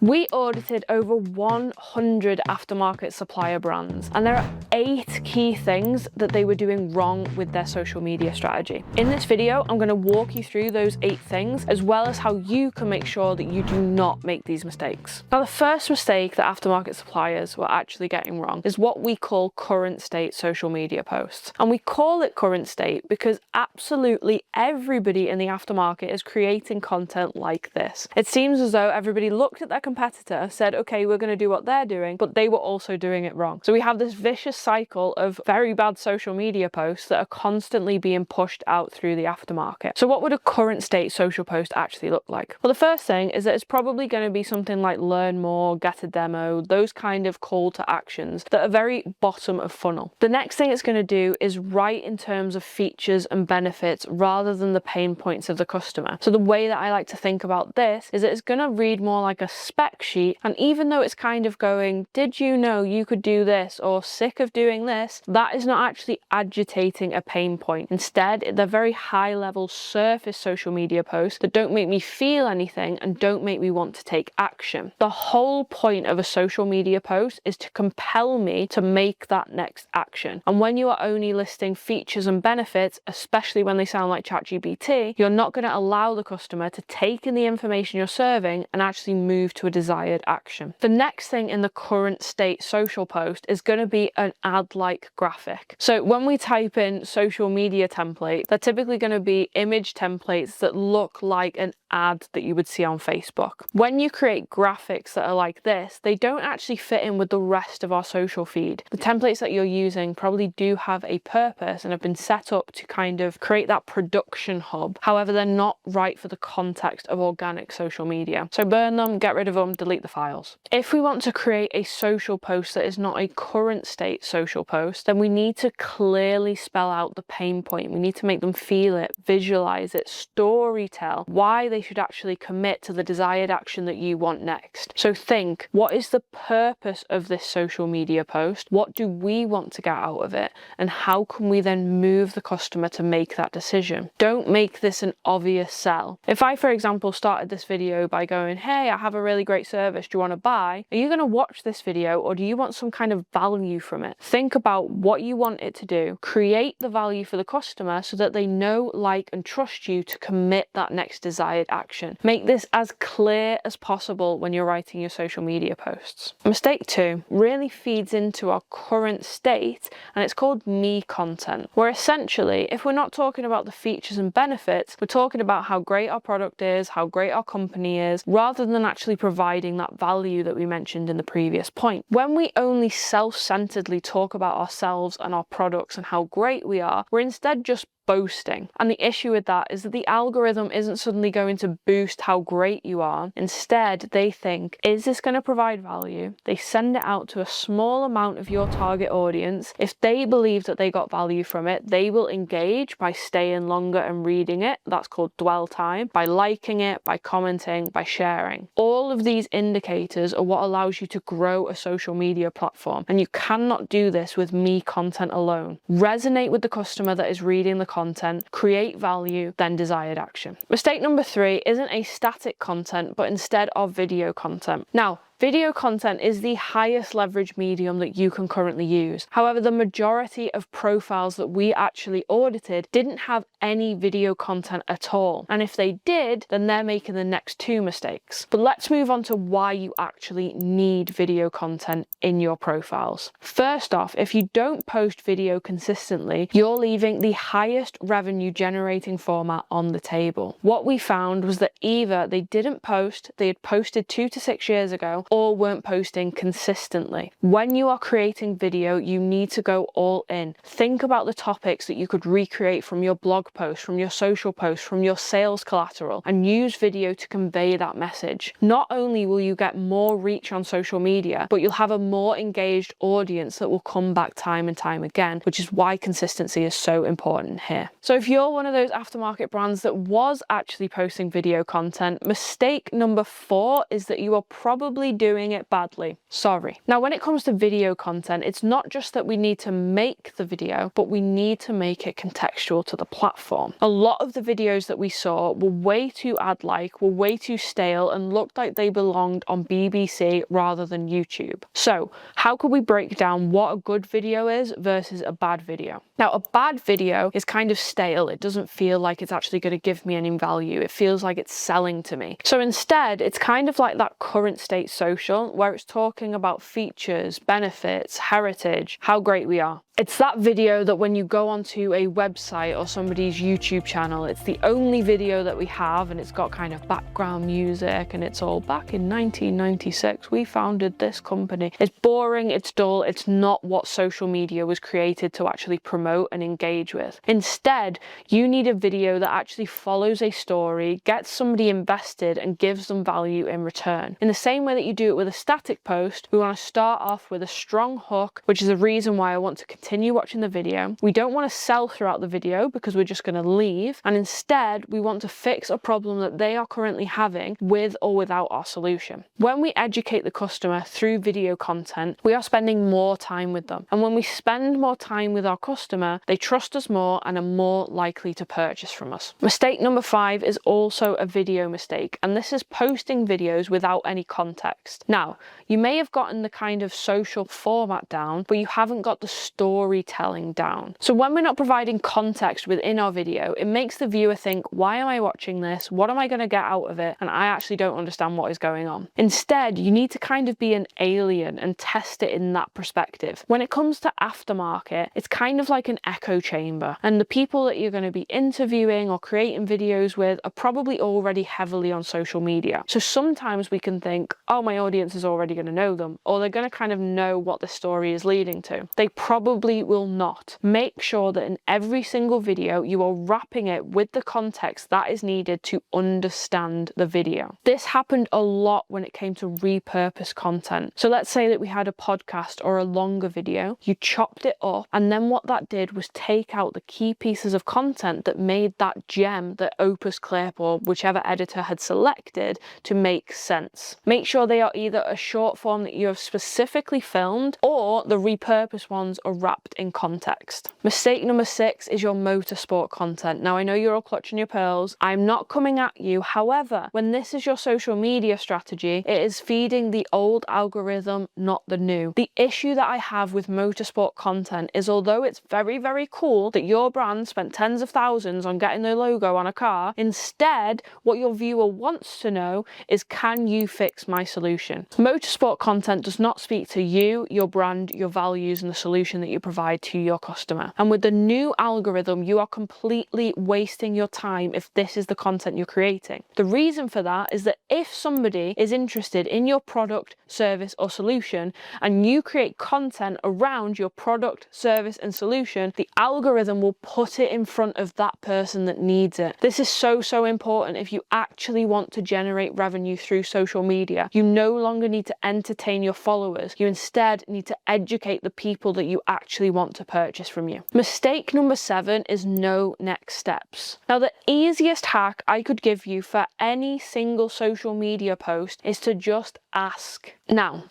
We audited over 100 aftermarket supplier brands, and there are 8 key things that they were doing wrong with their social media strategy. In this video, I'm going to walk you through those 8 things, as well as how you can make sure that you do not make these mistakes. Now, the first mistake that aftermarket suppliers were actually getting wrong is what we call current state social media posts. And we call it current state because absolutely everybody in the aftermarket is creating content like this. It seems as though everybody looked at their competitor, said, okay, we're going to do what they're doing, but they were also doing it wrong. So we have this vicious cycle of very bad social media posts that are constantly being pushed out through the aftermarket. So what would a current state social post actually look like? Well, the first thing is that it's probably going to be something like learn more, get a demo, those kind of call to actions that are very bottom of funnel. The next thing it's going to do is write in terms of features and benefits rather than the pain points of the customer. So the way that I like to think about this is that it's going to read more like a spec sheet, and even though it's kind of going, did you know you could do this, or sick of doing this, that is not actually agitating a pain point. Instead, they're very high level surface social media posts that don't make me feel anything and don't make me want to take action. The whole point of a social media post is to compel me to make that next action. And when you are only listing features and benefits, especially when they sound like ChatGPT, you're not going to allow the customer to take in the information you're serving and actually move to a desired action. The next thing in the current state social post is going to be an ad-like graphic. So when we type in social media template, they're typically going to be image templates that look like an ad that you would see on Facebook. When you create graphics that are like this, they don't actually fit in with the rest of our social feed. The templates that you're using probably do have a purpose and have been set up to kind of create that production hub. However, they're not right for the context of organic social media. So burn them, get rid of them, delete the files. If we want to create a social post that is not a current state social post, then we need to clearly spell out the pain point. We need to make them feel it, visualize it, story tell why they should actually commit to the desired action that you want next. So think, what is the purpose of this social media post? What do we want to get out of it? And how can we then move the customer to make that decision? Don't make this an obvious sell. If I, for example, started this video by going, hey, I have a really great service, do you want to buy? Are you going to watch this video, or do you want some kind of value from it? Think about what you want it to do. Create the value for the customer so that they know, like, and trust you to commit that next desired action. Make this as clear as possible when you're writing your social media posts. Mistake 2 really feeds into our current state, and it's called me content, where essentially, if we're not talking about the features and benefits, we're talking about how great our product is, how great our company is, rather than actually providing that value that we mentioned in the previous point. When we only self-centeredly talk about ourselves and our products and how great we are, we're instead just boasting. And the issue with that is that the algorithm isn't suddenly going to boost how great you are. Instead, they think, is this going to provide value? They send it out to a small amount of your target audience. If they believe that they got value from it, they will engage by staying longer and reading it. That's called dwell time. By liking it, by commenting, by sharing. All of these indicators are what allows you to grow a social media platform. And you cannot do this with me content alone. Resonate with the customer that is reading the content, create value, then desired action. Mistake number 3 isn't a static content, but instead of video content. Now, video content is the highest leverage medium that you can currently use. However, the majority of profiles that we actually audited didn't have any video content at all. And if they did, then they're making the next 2 mistakes. But let's move on to why you actually need video content in your profiles. First off, if you don't post video consistently, you're leaving the highest revenue generating format on the table. What we found was that either they didn't post, they had posted 2 to 6 years ago, or weren't posting consistently. When you are creating video, you need to go all in. Think about the topics that you could recreate from your blog post, from your social post, from your sales collateral, and use video to convey that message. Not only will you get more reach on social media, but you'll have a more engaged audience that will come back time and time again, which is why consistency is so important here. So if you're one of those aftermarket brands that was actually posting video content, mistake number 4 is that you are probably doing it badly. Sorry. Now, when it comes to video content, it's not just that we need to make the video, but we need to make it contextual to the platform. A lot of the videos that we saw were way too ad-like, were way too stale, and looked like they belonged on BBC rather than YouTube. So, how could we break down what a good video is versus a bad video? Now, a bad video is kind of stale. It doesn't feel like it's actually going to give me any value. It feels like it's selling to me. So instead, it's kind of like that current state social where it's talking about features, benefits, heritage, how great we are. It's that video that when you go onto a website or somebody's YouTube channel, it's the only video that we have, and it's got kind of background music, and it's all back in 1996, we founded this company. It's boring, it's dull, it's not what social media was created to actually promote and engage with. Instead, you need a video that actually follows a story, gets somebody invested, and gives them value in return. In the same way that you do it with a static post, we want to start off with a strong hook, which is the reason why I want to continue watching the video. We don't want to sell throughout the video because we're just going to leave, and instead we want to fix a problem that they are currently having with or without our solution. When we educate the customer through video content, we are spending more time with them, and when we spend more time with our customer, they trust us more and are more likely to purchase from us. Mistake number 5 is also a video mistake, and this is posting videos without any context. Now, you may have gotten the kind of social format down, but you haven't got the storytelling down. So when we're not providing context within our video, it makes the viewer think, why am I watching this? What am I going to get out of it? And I actually don't understand what is going on. Instead, you need to kind of be an alien and test it in that perspective. When it comes to aftermarket, it's kind of like an echo chamber, and the people that you're going to be interviewing or creating videos with are probably already heavily on social media. So sometimes we can think, oh, my audience is already going to know them, or they're going to kind of know what the story is leading to. They probably will not. Make sure that in every single video you are wrapping it with the context that is needed to understand the video. This happened a lot when it came to repurposed content. So let's say that we had a podcast or a longer video, you chopped it up, and then what that did was take out the key pieces of content that made that gem that Opus Clip or whichever editor had selected to make sense. Make sure they are either a short form that you have specifically filmed, or the repurposed ones are wrapped in context. Mistake number 6 is your motorsport content. Now, I know you're all clutching your pearls. I'm not coming at you. However, when this is your social media strategy, it is feeding the old algorithm, not the new. The issue that I have with motorsport content is, although it's very, very cool that your brand spent tens of thousands on getting their logo on a car, instead, what your viewer wants to know is, can you fix my solution? Motorsport content does not speak to you, your brand, your values, and the solution that you provide to your customer. And with the new algorithm, you are completely wasting your time if this is the content you're creating. The reason for that is that if somebody is interested in your product, service, or solution, and you create content around your product, service, and solution, the algorithm will put it in front of that person that needs it. This is so important if you actually want to generate revenue through social media. You no longer need to entertain your followers. You instead need to educate the people that you actually want to purchase from you. Mistake number 7 is no next steps. Now, the easiest hack I could give you for any single social media post is to just ask. Now,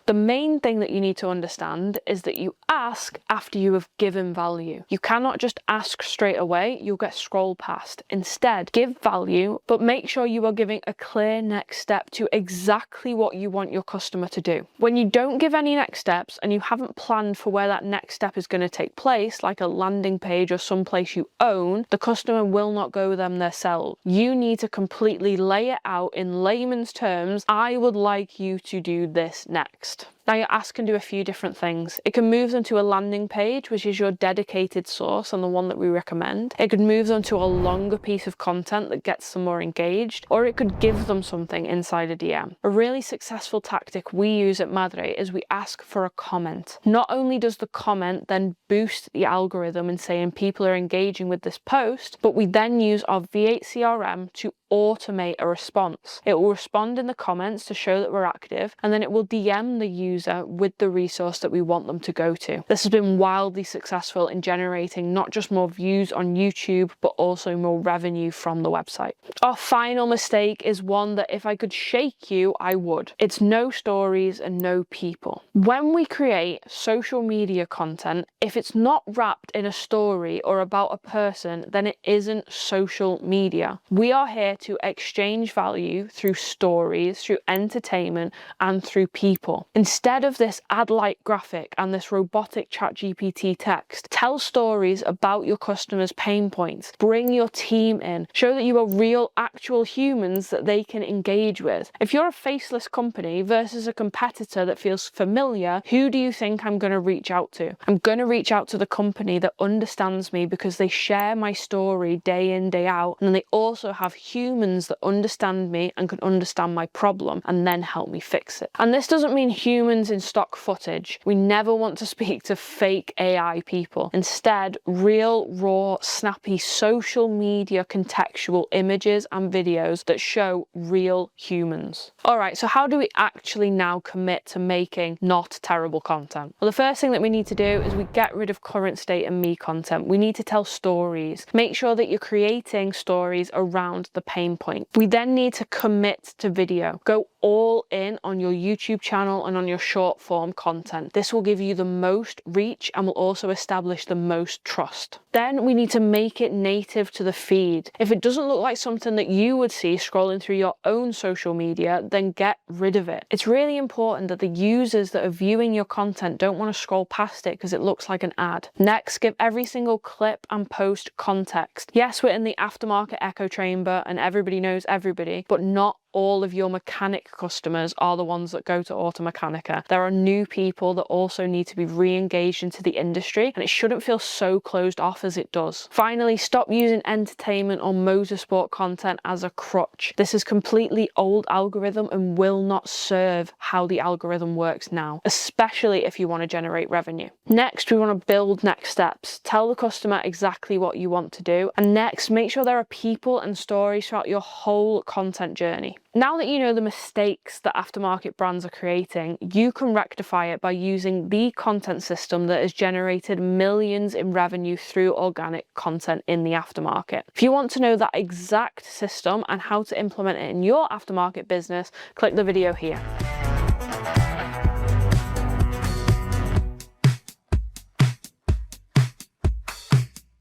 the main thing that you need to understand is that you ask after you have given value. You cannot just ask straight away, you'll get scrolled past. Instead, give value, but make sure you are giving a clear next step to exactly what you want your customer to do. When you don't give any next steps and you haven't planned for where that next step is going to take place, like a landing page or someplace you own, the customer will not go them themselves. You need to completely lay it out in layman's terms. I would like you to do this next. Now, your ask can do a few different things. It can move them to a landing page, which is your dedicated source and the one that we recommend. It could move them to a longer piece of content that gets them more engaged, or it could give them something inside a DM. A really successful tactic we use at Madre is we ask for a comment. Not only does the comment then boost the algorithm in saying people are engaging with this post, but we then use our V8 CRM to automate a response. It will respond in the comments to show that we're active, and then it will DM the user user with the resource that we want them to go to. This has been wildly successful in generating not just more views on YouTube, but also more revenue from the website. Our final mistake is one that if I could shake you, I would. It's no stories and no people. When we create social media content, if it's not wrapped in a story or about a person, then it isn't social media. We are here to exchange value through stories, through entertainment, and through people. Instead of this ad-like graphic and this robotic ChatGPT text, tell stories about your customers' pain points. Bring your team in. Show that you are real, actual humans that they can engage with. If you're a faceless company versus a competitor that feels familiar, who do you think I'm going to reach out to? I'm going to reach out to the company that understands me because they share my story day in, day out, and they also have humans that understand me and can understand my problem and then help me fix it. And this doesn't mean humans in stock footage. We never want to speak to fake AI people. Instead, real, raw, snappy social media contextual images and videos that show real humans. All right, so how do we actually now commit to making not terrible content? Well, the first thing that we need to do is we get rid of current state and me content. We need to tell stories. Make sure that you're creating stories around the pain point. We then need to commit to video. Go all in on your YouTube channel and on your short form content. This will give you the most reach and will also establish the most trust. Then we need to make it native to the feed. If it doesn't look like something that you would see scrolling through your own social media, then get rid of it. It's really important that the users that are viewing your content don't want to scroll past it because it looks like an ad. Next, give every single clip and post context. Yes, we're in the aftermarket echo chamber and everybody knows everybody, but not all of your mechanic customers are the ones that go to Automechanica. There are new people that also need to be re-engaged into the industry, and it shouldn't feel so closed off as it does. Finally, stop using entertainment or motorsport content as a crutch. This is completely old algorithm and will not serve how the algorithm works now, especially if you want to generate revenue. Next, we want to build next steps. Tell the customer exactly what you want to do. And next, make sure there are people and stories throughout your whole content journey. Now that you know the mistakes that aftermarket brands are creating, you can rectify it by using the content system that has generated millions in revenue through organic content in the aftermarket. If you want to know that exact system and how to implement it in your aftermarket business, click the video here.